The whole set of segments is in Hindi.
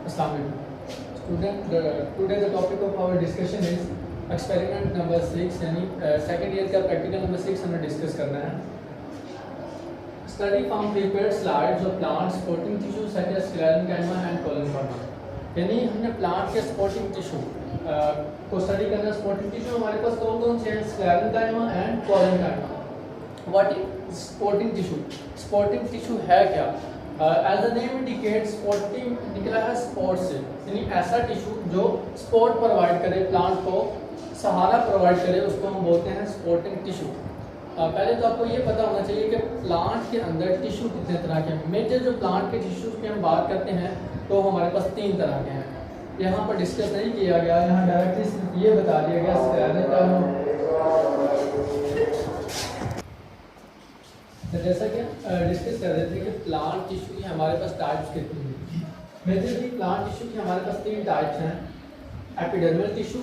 Student, today the topic of our discussion is experiment number 6 यानी सेकेंड ईयर का प्रैक्टिकल नंबर 6 हमें डिस्कस करना है। Study from prepared slides of plant supporting tissue such as sclerenchyma and collenchyma. यानी हमने प्लांट के सपोर्टिंग टिश्यू को स्टडी करना है। सपोर्टिंग टिश्यू हमारे पास कौन कौन से हैं? Sclerenchyma and collenchyma. What is supporting tissue? Supporting tissue है क्या? As the name indicate, sporting निकला है स्पोर्ट से, यानी ऐसा टिश्यू जो सपोर्ट प्रोवाइड करे, प्लांट को सहारा प्रोवाइड करे, उसको हम बोलते हैं सपोर्टिंग टिश्यू। पहले तो आपको ये पता होना चाहिए कि प्लांट के अंदर टिश्यू कितने तरह के हैं। मेजर जो प्लांट के टिश्यूज की हम बात करते हैं तो हमारे पास 3 तरह के हैं। यहाँ पर डिस्कस नहीं किया गया, यहाँ डायरेक्टली सिर्फ ये बता दिया गया तो जैसा कि डिस्कस कर रहे थे कि प्लांट टिश्यू की हमारे पास टाइप्स कितनी हैं। मेजरली प्लांट टिश्यू की हमारे पास 3 टाइप्स हैं: epidermal tissue,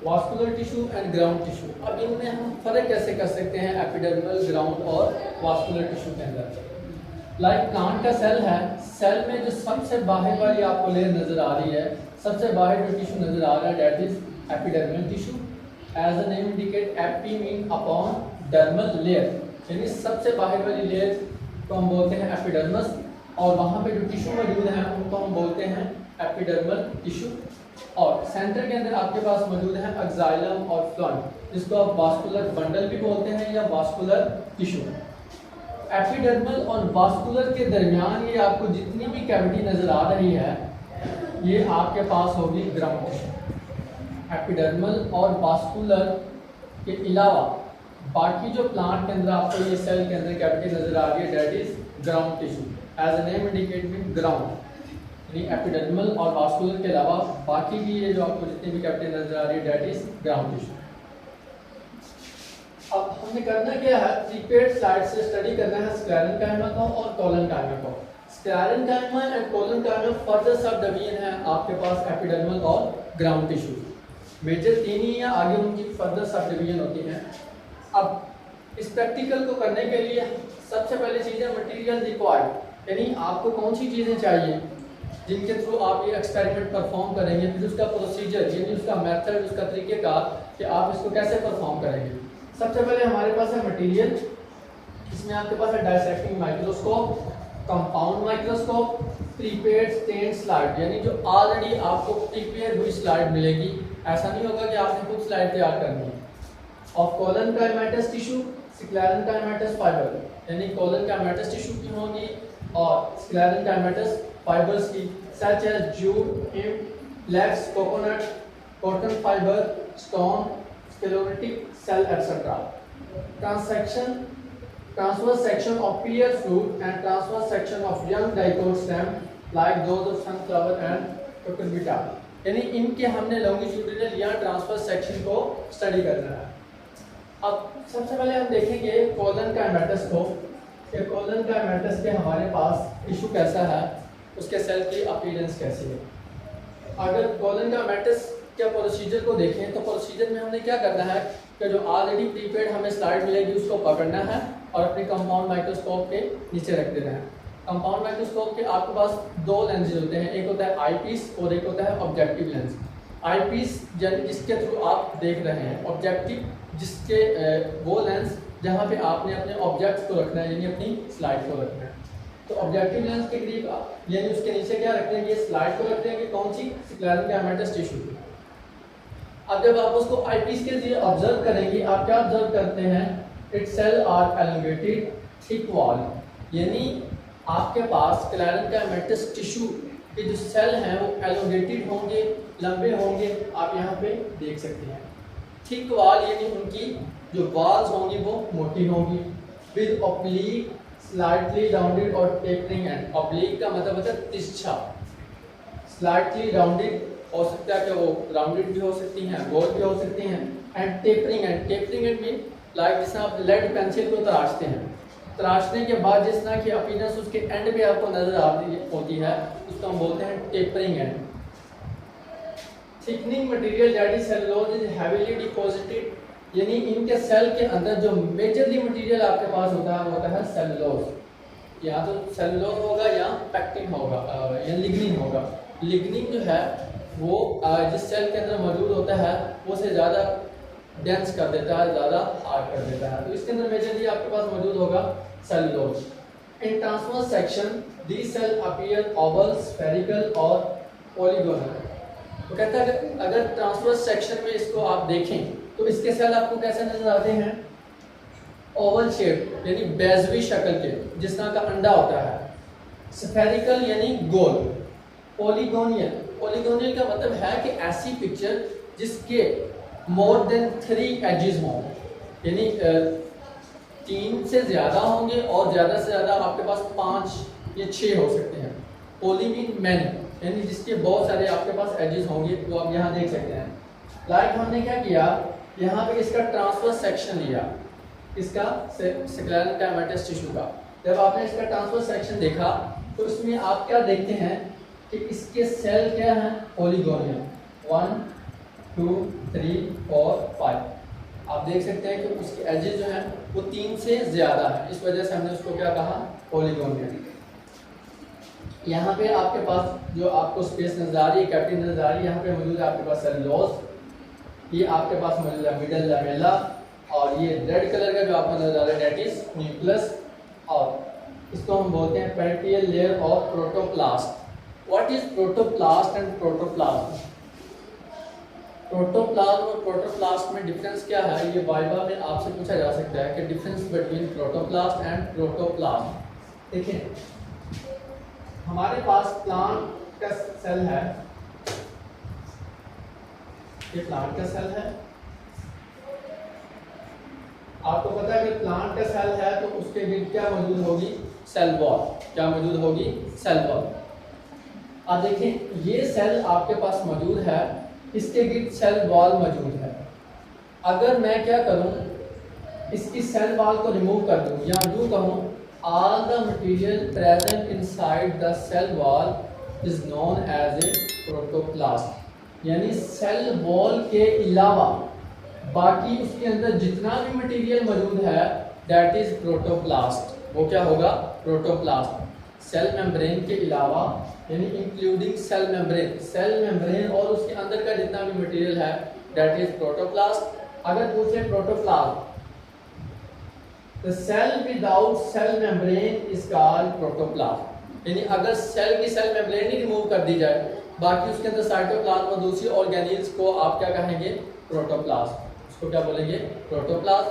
vascular tissue and ground tissue. अब इनमें हम फर्क कैसे कर सकते हैं एपिडर्मल, ग्राउंड और वास्कुलर टिश्यू के अंदर? लाइक प्लांट का सेल है, सेल में जो सबसे बाहर वाली आपको लेयर नजर आ रही है, सबसे बाहर जो टिश्यू नजर आ रहा है that is epidermal tissue. As the name indicate, epi mean upon, dermal layer, यानी सबसे बाहर वाली लेयर को हम बोलते हैं एपिडर्मस, और वहाँ पे जो टिश्यू मौजूद हैं उनको हम बोलते हैं एपिडर्मल टिश्यू। और सेंटर के अंदर आपके पास मौजूद है एक्साइलम और फ्लंट, जिसको आप वास्कुलर बंडल भी बोलते हैं या वास्कुलर टिश्यू। एपिडर्मल और वास्कुलर के दरमियान ये आपको जितनी भी कैविटी नजर आ रही है ये आपके पास होगी ग्राउंड टिश्यू। एपिडर्मल और वास्कुलर के अलावा बाकी जो प्लांट के अंदर आपको ये सेल के अंदर कैविटी नजर आ रही है that is ground tissue. As a name indicate mean ground, यानी एपिडर्मल और वास्कुलर के अलावा बाकी की ये जो आपको जितनी भी कैविटी नजर आ रही है दैट इज ग्राउंड टिश्यू। अब हमने करना क्या है, प्रीपेयर्ड स्लाइड से स्टडी करना है स्क्लेरेन्काइमा को और कोलेनकाइमा को। Sclerenchyma and collenchyma further sub division है आपके पास एपिडर्मल और ग्राउंड टिश्यू। मेजर 3 ही है, आगे उनकी फर्दर सब डिवीजन होती हैं। अब इस प्रैक्टिकल को करने के लिए सबसे पहले चीज़ है मटेरियल रिक्वायर्ड, यानी आपको कौन सी चीज़ें चाहिए जिनके थ्रू आप ये एक्सपेरिमेंट परफॉर्म करेंगे, फिर उसका प्रोसीजर यानी उसका मेथड, उसका तरीक़ेकार कि आप इसको कैसे परफॉर्म करेंगे। सबसे पहले हमारे पास है मटेरियल, इसमें आपके पास है dissecting microscope, compound microscope, prepared stain slide, यानी जो ऑलरेडी आपको प्रीपेयर हुई स्लाइड मिलेगी, ऐसा नहीं होगा कि आपने खुद स्लाइड तैयार करनी है। Of collenchymatous tissue, sclerenchymatous fibre, यानी कोलेनकाइमेटस टिश्यू की होंगी और स्क्लेरेन्काइमेटस फाइबर्स की, such as jute, hemp, flax, coconut, cotton fibre, stone, sclerotic cell etcetera. Transverse section of pear fruit and transverse section of young dicot stem like those of sunflower and cucurbita, यानी इनके हमने लॉन्गिट्यूडिनल या ट्रांसवर्स सेक्शन को स्टडी करना है। अब सबसे पहले हम देखेंगे कोलेनकाइमेटस को, कि कोलेनकाइमेटस के हमारे पास टिश्यू कैसा है, उसके सेल की अपीयरेंस कैसी है। अगर कोलेनकाइमेटस के प्रोसीजर को देखें तो प्रोसीजर में हमने क्या करना है कि जो ऑलरेडी प्रीपेड हमें स्लाइड मिलेगी उसको पकड़ना है और अपने कंपाउंड माइक्रोस्कोप के नीचे रख देना है। कंपाउंड माइक्रोस्कोप के आपके पास 2 लेंसेज होते हैं, एक होता है आई पीस और एक होता है ऑब्जेक्टिव लेंस। आई पीस जिसके थ्रू आप देख रहे हैं, ऑब्जेक्टिव जिसके वो लेंस जहाँ पे आपने अपने ऑब्जेक्ट को रखना है, यानी अपनी स्लाइड को रखना है। तो ऑब्जेक्टिव लेंस के करीब यानी उसके नीचे क्या रख देंगे, स्लाइड को रख देंगे, कौन सी, स्क्लेरेन्काइमेटस टिश्यू। अब जब आप उसको आई पीस के लिए ऑब्जर्व करेंगे, आप क्या ऑब्जर्व करते हैं, its cell are elongated thick wall, यानी आपके पास स्क्लेरेन्काइमेटस टिश्यू के जो सेल हैं वो एलोंगेटेड होंगे, लंबे होंगे, आप यहाँ पे देख सकते हैं। थिक वॉल यानी उनकी जो वॉल्स होंगी वो मोटी होंगी, विद ऑब्लिक, स्लाइटली राउंडेड और टेपरिंग एंड। ऑब्लिक का मतलब होता है तिरछा, स्लाइटली राउंडेड हो सकता है कि वो राउंडेड भी हो सकती हैं, गोल भी हो सकती हैं, and tapering and. Tapering and mean like जैसे आप लेड पेंसिल को तराशते हैं, तराशने के बाद जिस तरह की अपीयरेंस उसके एंड पे आपको नजर आती होती है उसको हम बोलते हैं tapering and. Thickening material that is cellulose is heavily deposited, यानी इनके सेल के अंदर जो मेजरली मटेरियल आपके पास होता है वो होता है सेलुलोज। या तो सेलुलोज होगा या पैक्टिन होगा या लिग्निन होगा। लिग्निन जो है वो जिस सेल के अंदर मौजूद होता है वो से ज़्यादा डेंस कर देता है, ज़्यादा हार्ड कर देता है। तो इसके अंदर मेजरली आपके पास मौजूद होगा सेलुलोज। इन ट्रांसवर्स सेक्शन दी सेल अपीयर ओवल, स्फेरिकल और पॉलीगोनल। तो कहता है अगर ट्रांसवर्स सेक्शन में इसको आप देखें तो इसके सेल आपको कैसे नजर आते हैं? ओवल शेप यानी बेजवी शक्ल के, जिस तरह का अंडा होता है। स्फेरिकल यानी गोल। पॉलीगोनियल, पॉलीगोनियल का मतलब है कि ऐसी पिक्चर जिसके मोर देन 3 एजेस हों, यानी 3 से ज़्यादा होंगे और ज़्यादा से ज़्यादा आपके पास 5 या 6 हो सकते हैं। पॉली मीन मैनी, यानी जिसके बहुत सारे आपके पास एजेस होंगे, तो आप यहाँ देख सकते हैं। लाइक हमने क्या किया, यहाँ पे इसका ट्रांसवर्स सेक्शन लिया, इसका स्क्लेरोडर्माटस टिश्यू का। जब आपने इसका ट्रांसवर्स सेक्शन देखा तो इसमें आप क्या देखते हैं कि इसके सेल क्या हैं? पॉलीगोनियल। 1 2 3 4 5। आप देख सकते हैं कि उसके एजेस जो हैं वो 3 से ज़्यादा है, इस वजह से हमने उसको क्या कहा? पॉलीगोनियल। यहाँ पे आपके पास जो आपको स्पेस नजर आ रही है, कैप्टिन नजर आ रही है, यहाँ पे मौजूद है आपके पास सेलुलोज। ये आपके पास मौजूद है मिडल लैमेला, और ये रेड कलर का जो आपको नजर आ रहा है दैट इज न्यूक्लियस, और इसको हम बोलते हैं peripheral layer of protoplast. What is protoplast and protoplasm? Protoplasm और प्रोटोप्लास्ट में डिफरेंस क्या है? ये वाइवा में आपसे पूछा जा सकता है कि difference between protoplast and protoplasm. देखिए हमारे पास प्लांट का सेल है, ये प्लांट का सेल है। आपको पता है कि प्लांट का सेल है तो उसके गिर्द क्या मौजूद होगी? Cell wall. क्या मौजूद होगी? Cell wall. अब देखें ये सेल आपके पास मौजूद है, इसके गिर्द सेल वॉल मौजूद है। अगर मैं क्या करूं, इसकी सेल वॉल को रिमूव कर दूं, या यूं कहूं all the material present inside the cell wall is known as a protoplast। यानी सेल वॉल के अलावा बाकी उसके अंदर जितना भी मटेरियल मौजूद है दैट इज प्रोटोप्लास्ट। वो क्या होगा? प्रोटोप्लास्ट। सेल मेम्ब्रेन के अलावा यानी इंक्लूडिंग सेल मेम्ब्रेन और उसके अंदर का जितना भी मटेरियल है दैट इज प्रोटोप्लास्ट। अगर पूछे protoplast, The cell without cell membrane is called protoplasm। यानी अगर सेल की सेल मेम्ब्रेन ही रिमूव कर दी जाए, बाकी उसके अंदर साइटोप्लाज्म और दूसरी ऑर्गेनील्स को आप क्या कहेंगे? प्रोटोप्लाज्म। उसको क्या बोलेंगे? प्रोटोप्लाज्म।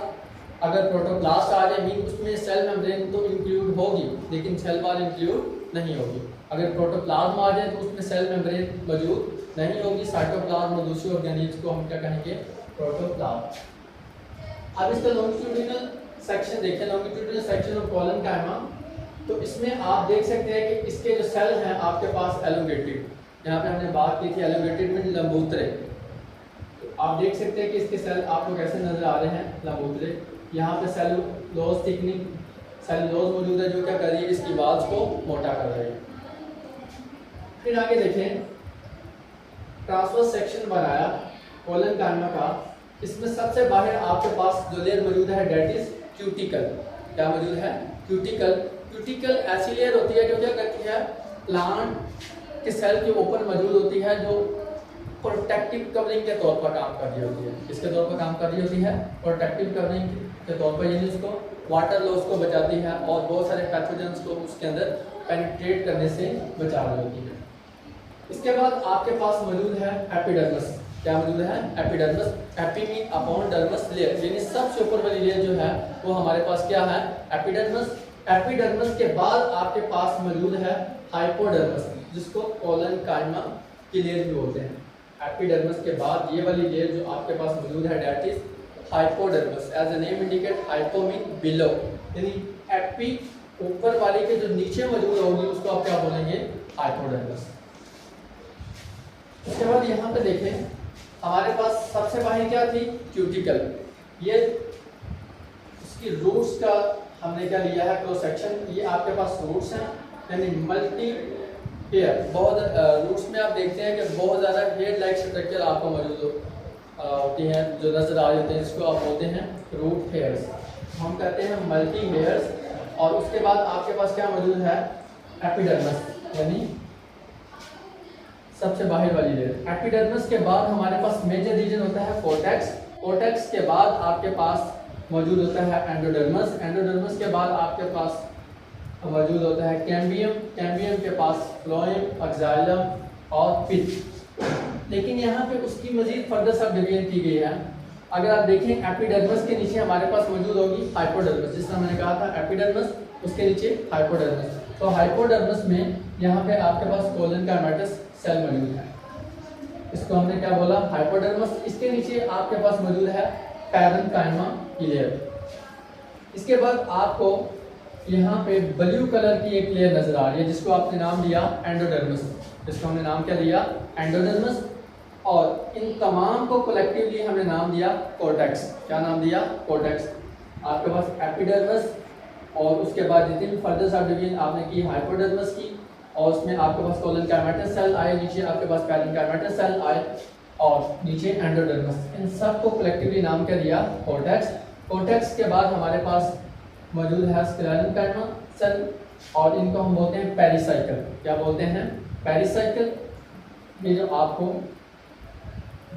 अगर प्रोटोप्लास्ट आ जाए मीन उसमें सेल मेम्ब्रेन तो इंक्लूड होगी लेकिन सेल वॉल इंक्लूड नहीं होगी। अगर प्रोटोप्लाज्म आ जाए तो उसमें सेल मेम्ब्रेन मौजूद नहीं होगी, साइटोप्लाज्म और दूसरी ऑर्गेनील्स को हम क्या कहेंगे? प्रोटोप्लाज्म। अब इसका लॉन्गिट्यूडिनल सेक्शन देखें, लॉन्गिट्यूडिनल सेक्शन ऑफ कोलेनकाइमा। तो इसमें आप देख सकते हैं कि इसके जो सेल हैं आपके पास एलोंगेटेड, यहाँ पे हमने बात की थी एलोंगेटेड में लंबूतरे। तो आप देख सकते हैं कि इसके सेल आपको कैसे नजर आ रहे हैं? लंबूतरे। यहाँ पे सेलुलोज थिकनिंग, सेलुलोज मौजूद है जो क्या कर रही है? इसकी वॉल्स को मोटा कर रही है। फिर आगे देखें, ट्रांसवर्स सेक्शन बनाया कोलेनकाइमा का। इसमें सबसे बाहर आपके पास जो लेयर मौजूद है डेट इज क्यूटिकल। क्या मौजूद है? क्यूटिकल। क्यूटिकल ऐसी लेयर होती है जो क्या करती है? प्लांट के सेल के ऊपर मौजूद होती है, जो प्रोटेक्टिव कवरिंग के तौर पर काम कर रही होती है। किसके तौर पर काम कर रही होती है? प्रोटेक्टिव कवरिंग के तौर पर, यानी उसको वाटर लॉस को बचाती है और बहुत सारे पैथोजेंस को उसके अंदर पेनिट्रेट करने से बचा रही होती है। इसके बाद आपके पास मौजूद है एपिडर्मिस। क्या मौजूद है? Epidermis. AP mean upon dermis layer, यानी सबसे ऊपर वाली लेयर जो है वो हमारे पास क्या है? एपिडर्मिस। एपिडर्मिस के बाद आपके पास मौजूद है हाइपोडर्मिस, जिसको कोलेनकाइमा की लेयर भी बोलते हैं। एपिडर्मिस के बाद ये वाली लेयर जो आपके पास मौजूद है that is hypodermis. As the name indicate, hypo mean below, यानी एपी ऊपर वाली के जो नीचे मौजूद होगी उसको आप क्या बोलेंगे? हाइपोडर्मिस। उसके बाद यहाँ पे देखें हमारे पास सबसे बाहर क्या थी? क्यूटिकल। ये उसकी रूट्स का हमने क्या लिया है? Cross section. ये आपके पास रूट्स हैं, यानी मल्टी हेयर। बहुत रूट्स में आप देखते हैं कि बहुत ज़्यादा हेयर लाइक स्ट्रक्चर आपको मौजूद होती हैं जो नजर आ रही होती हैं, जिसको आप बोलते हैं रूट हेयर्स। हम कहते हैं मल्टी हेयर्स। और उसके बाद आपके पास क्या मौजूद है? एपिडर्मिस, यानी सबसे बाहर वाली लेयर। एपिडर्मिस के बाद हमारे पास मेजर रीजन होता है कोर्टेक्स। कोर्टेक्स के बाद आपके पास मौजूद होता है एंडोडर्मिस। एंडोडर्मिस के बाद आपके पास मौजूद होता है कैम्बियम। कैम्बियम के पास फ्लोएम, एक्साइलम और पिथ। लेकिन यहाँ पे उसकी मजीद फर्दर सब डिवीजन की गई है। अगर आप देखें एपिडर्मिस के नीचे हमारे पास मौजूद होगी हाइपोडर्मिस, जिस तरह मैंने कहा था एपिडर्मिस, उसके नीचे हाइपोडर्मिस। तो हाइपोडर्मिस में यहाँ पे आपके पास कोलन कैमेटस सेल मौजूद है, इसको हमने क्या बोला, हाइपोडर्मिस। इसके नीचे आपके पास मौजूद है पैरेन्काइमा की लेयर। इसके बाद आपको यहाँ पे ब्लू कलर की एक लेयर नजर आ रही है जिसको आपने नाम दिया एंडोडर्मिस, जिसको हमने नाम क्या दिया, एंडोडर्मिस। और इन तमाम को कलेक्टिवली हमने नाम दिया कोर्टेक्स। क्या नाम दिया, कोर्टेक्स। आपके पास एपिडर्मिस और उसके बाद जितनी भी फर्दर सब डिवीजन आपने की हाइपोडर्मिस की, और उसमें आपके पास कोलन कैमेटस सेल आए, नीचे आपके पास पैरेन्काइमेटस सेल आए और नीचे एंडोडर्मिस। इन सब को कलेक्टिवली नाम क्या दिया, कोर्टेक्स। कोर्टेक्स के बाद हमारे पास मौजूद है स्क्लेरेन्काइमा सेल और इनको हम बोलते हैं पेरिसाइकिल। क्या बोलते हैं, पेरिसाइकिल। ये जो आपको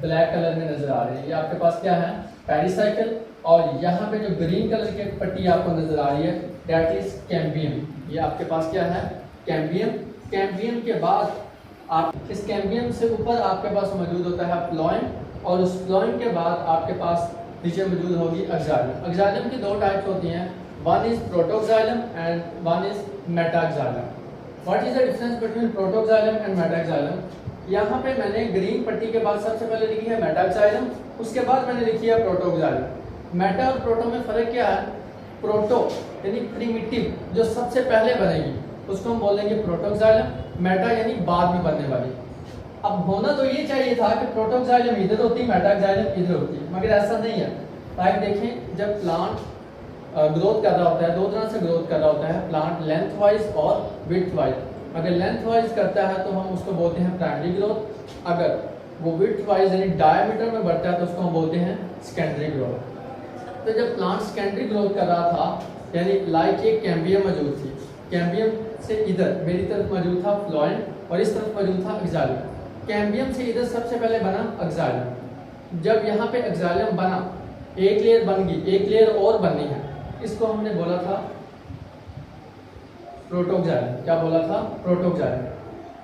ब्लैक कलर में नजर आ रही है ये आपके पास क्या है, पेरिसाइकिल। और यहाँ पे जो ग्रीन कलर की पट्टी आपको नजर आ रही है दैट इज कैम्बियम। ये आपके पास क्या है, कैम्बियम। कैम्बियम के बाद आप इस कैम्बियम से ऊपर आपके पास मौजूद होता है फ्लोएम, और उस फ्लोएम के बाद आपके पास नीचे मौजूद होगी एक्साइलम। एक्साइलम की दो टाइप्स होती हैं, one is protoxylem and one is metaxylem. What is the difference between protoxylem and metaxylem. यहाँ पे मैंने ग्रीन पट्टी के बाद सबसे पहले लिखी है मेटाक्साइलम, उसके बाद मैंने लिखी है प्रोटोक्साइलम। मेटा और प्रोटो में फर्क क्या है, प्रोटो यानी प्रिमिटिव जो सबसे पहले बनेगी उसको हम बोलेंगे प्रोटोक्साइलम, मेटा यानी बाद में बनने वाली। अब होना तो ये चाहिए था कि प्रोटोक्साइलम इधर होती, मेटाक्साइलम इधर होती, मगर ऐसा नहीं है। लाइक देखें, जब प्लांट ग्रोथ कर रहा होता है, दो तरह से ग्रोथ कर रहा होता है प्लांट, लेंथ वाइज और विड्थ वाइज। अगर लेंथ वाइज करता है तो हम उसको बोलते हैं प्राइमरी ग्रोथ, अगर वो विड्थ वाइज यानी डायमीटर में बढ़ता है तो उसको हम बोलते हैं सेकेंडरी ग्रोथ। तो जब प्लांट सेकेंडरी ग्रोथ कर रहा था, यानी लाइक एक कैम्बियम मौजूद थी, कैम्बियम से इधर मेरी तरफ मौजूद था फ्लोएम और इस तरफ मौजूद था एक्साइलम। कैम्बियम से इधर सबसे पहले बना एक्साइलम। जब यहाँ पे एक्साइलम बना, एक लेयर बन गई, एक लेयर और बननी है, इसको हमने बोला था प्रोटोक्साइलम। क्या बोला था, प्रोटोक्साइलम,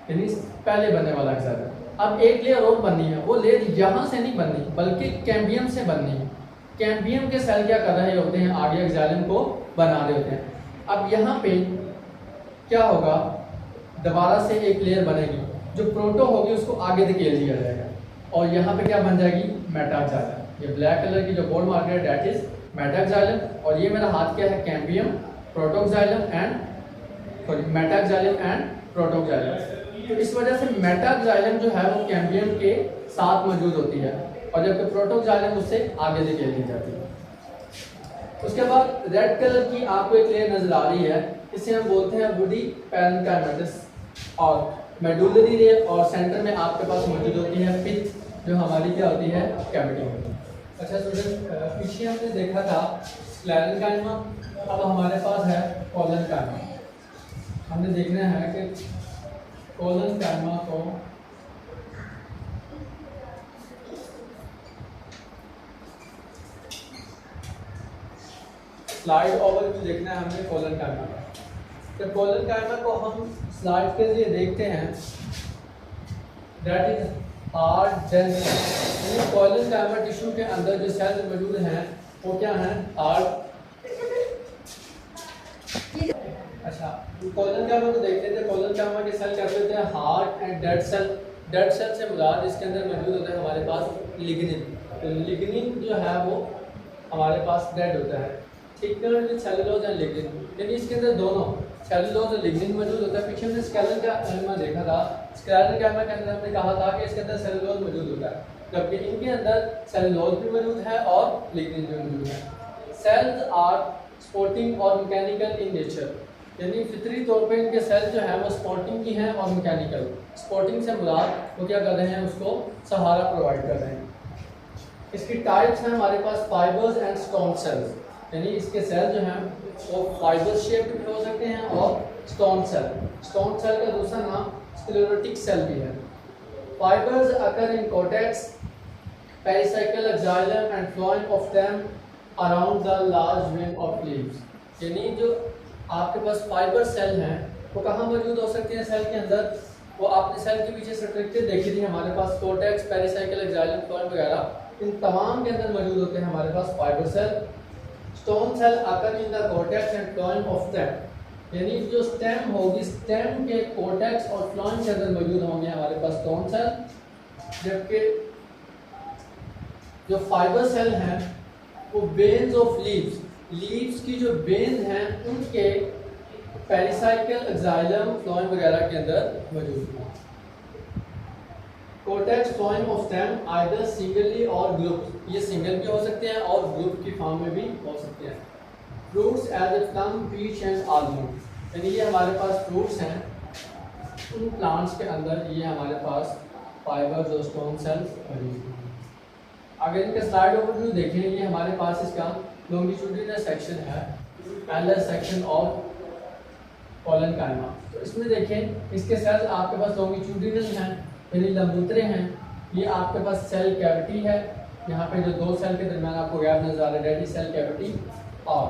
यानी पहले बनने वाला एक्साइलम। अब एक लेयर और बननी है, वो लेयर यहाँ से नहीं बननी बल्कि कैम्बियम से बननी है। कैम्बियम के सेल क्या कर रहे होते हैं, आगे एक्साइलम को बना रहे होते हैं। अब यहाँ पे क्या होगा, दोबारा से एक लेयर बनेगी, जो प्रोटो होगी उसको आगे धकेल दिया जाएगा और यहाँ पे क्या बन जाएगी, मेटाक्साइलम। ये ब्लैक कलर की जो बोर्ड मार्क है दैट इज मेटाक्साइलम, और ये मेरा हाथ क्या है, cambium, protoxylem and metaxylem and protoxylem. तो इस वजह से मेटाक्साइलम जो है वो कैम्बियम के साथ मौजूद होती है और जबकि प्रोटोक्साइलम उससे आगे धकेल दी जाती है। उसके बाद रेड कलर की आपको एक लेयर नजर आ रही है, इसे हम बोलते हैं वुडी पैरेन्काइमेटस और मेडुलरी लेयर, और सेंटर में आपके पास मौजूद होती है पिथ जो हमारी क्या होती है, कैविटी होती है। अच्छा स्टूडेंट, पीछे हमने देखा था स्क्लेरेन्काइमा, अब हमारे पास है कोलेन्काइमा। हमने देखना है कि कोलेन्काइमा को स्लाइड ओवरव्यू देखना है हमने कोलेन्काइमा का। तो कोलेन्काइमा को हम स्लाइड के लिए देखते हैं, दैट इज हार्ड डेंस। यानी कोलेन्काइमा टिश्यू के अंदर जो सेल्स मौजूद हैं वो क्या हैं, हार्ड। अच्छा, कोलेन्काइमा को देखते थे, कोलेन्काइमा के सेल कहते होते हैं hard and dead cell. Dead cell से मुराद इसके अंदर मौजूद होता है हमारे पास लिग्निन। तो लिग्निन जो है वो हमारे पास डेड होता है, thicker with cellulose and lignin, यानी इसके अंदर दोनों सेलुलोज और लिग्निन मौजूद होता है। पीछे हमने स्क्लेरेन्काइमा देखा था, स्क्लेरेन्काइमा के अंदर हमने कहा था कि इसके अंदर सेलुलोज मौजूद होता है, जबकि इनके अंदर सेलुलोज भी मौजूद है और लिग्निन भी मौजूद है। सेल्स आर स्पोर्टिंग और मैकेनिकल इन नेचर, यानी फितरी तौर पे इनके सेल जो है वो स्पोर्टिंग की हैं और मैकेनिकल। स्पोर्टिंग से मुराद वो क्या कर रहे हैं, उसको सहारा प्रोवाइड कर रहे हैं। इसकी टाइप्स हैं हमारे पास फाइबर्स एंड स्टोन सेल्स, यानी इसके सेल जो हैं वो फाइबर शेप भी हो सकते हैं और स्टोन सेल। स्टोन सेल का दूसरा नाम स्क्लेरोटिक सेल भी है। fibers occur in cortex, pericycle, xylem and phloem of them around the large vein of leaves। यानी जो आपके पास फाइबर सेल हैं वो कहाँ मौजूद हो सकते हैं सेल के अंदर? वो आपने सेल के पीछे स्ट्रक्चर देखी थी हमारे पास, कोर्टेक्स, पेरिसाइकिल, एक्साइलम, फ्लोएम वगैरह, इन तमाम के अंदर मौजूद होते हैं हमारे पास फाइबर सेल। स्टोन सेल आकर in the cortex and phloem of stem, यानी जो स्टेम होगी, स्टेम के कोर्टेक्स और फ्लोएम के अंदर मौजूद होंगे हमारे पास स्टोन सेल, जबकि जो फाइबर सेल हैं वो बेन्स ऑफ लीव्स, लीव्स की जो बेन्स हैं उनके पेरिसाइकिल, एक्साइलम, फ्लोएम वगैरह के अंदर मौजूद हैं। Cortex, phloem of stem either singly और ग्रुप, ये सिंगल भी हो सकते हैं और ग्रुप की फॉर्म में भी हो सकते हैं। Fruits as a plum, peach and almond, यानी ये हमारे पास फ्रूट्स हैं, उन प्लांट्स के अंदर ये हमारे पास फाइबर्स और स्टोन सेल्स मौजूद हैं। अगर इनका स्लाइड ओवरव्यू देखें, ये हमारे पास इसका लॉन्गिट्यूडिनल सेक्शन है, पैरेलल सेक्शन और कोलेनकाइमा। तो इसमें देखें इसके सेल्स आपके पास लॉन्गिट्यूडिनल हैं, यानी लंबूतरे हैं। ये आपके पास सेल कैविटी है, यहाँ पे जो दो सेल के दरमियान आपको गैप नजर आ रहा है, डेड सेल कैविटी, और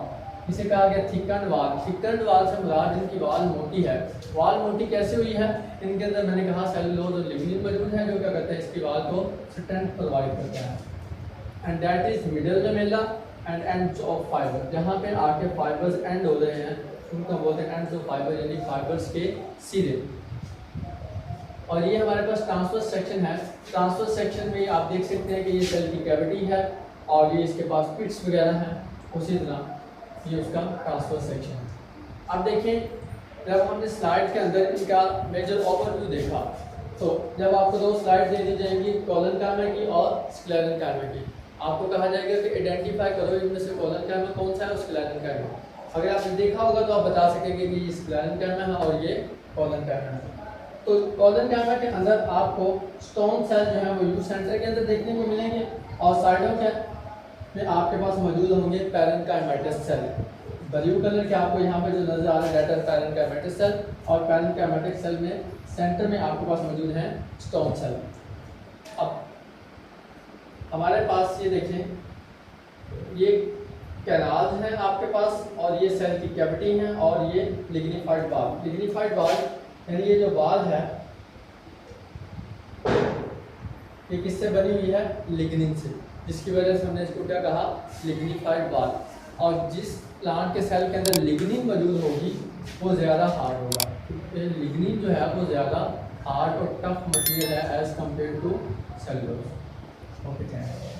इसे कहा गया थिकन्ड वाल। थिकन्ड वाल से मुराद इनकी वाल मोटी है। वाल मोटी कैसे हुई है? इनके अंदर मैंने कहा सेलुलोज और लिग्निन मौजूद है, जो क्या करते हैं इसकी वाल को स्ट्रेंथ प्रोवाइड करता है। And that is middle Lamela and ends of fibre, जहाँ पे आके फाइबर्स एंड हो रहे हैं उनको बोलते हैं एंड्स ऑफ फाइबर, यानी फाइबर्स के सिरे। और ये हमारे पास ट्रांसवर्स सेक्शन है। ट्रांसवर्स सेक्शन में आप देख सकते हैं कि ये सेल की कैविटी है और ये इसके पास पिट्स वगैरह हैं, उसी तरह ये उसका ट्रांसवर्स सेक्शन है। अब देखें, जब हमने स्लाइड के अंदर इनका मेजर ओवरव्यू देखा, तो जब आपको दो स्लाइड दे दी जाएंगी, कोलेनकाइमा की और स्क्लेरेनकाइमा की, आपको कहा जाएगा कि आइडेंटिफाई करो इनमें से कोलेनकाइमा कौन सा है और स्क्लेरेनकाइमा। अगर आपने देखा होगा तो आप बता सकेंगे कि ये स्क्लेरेनकाइमा है और ये कोलेनकाइमा है। तो कोलेनकाइमा के अंदर आपको स्टोन सेल जो है वो यू सेंटर के अंदर देखने को मिलेंगे और साइडों के में आपके पास मौजूद होंगे पैरेन्काइमेटस सेल। ब्लू कलर के आपको यहाँ पे जो नजर आ रहा है डेट इज पैरेन्काइमेटस सेल, और पैरेन्काइमेटिक सेल में सेंटर में आपके पास मौजूद है स्टोन सेल। अब हमारे पास ये देखें, ये कैनाल है आपके पास और ये सेल की कैविटी है और ये लिग्निफाइड वाल। लिग्निफाइड वाल यानी ये जो वाल है ये किससे बनी हुई है? लिग्निन से, जिसकी वजह से हमने इसको क्या कहा? लिग्निफाइड वाल। और जिस प्लांट के सेल के अंदर लिग्निन मौजूद होगी वो ज़्यादा हार्ड होगा। लिग्निन जो है वो ज़्यादा हार्ड और टफ मटेरियल है as compare to cellulose. Okay, thank you.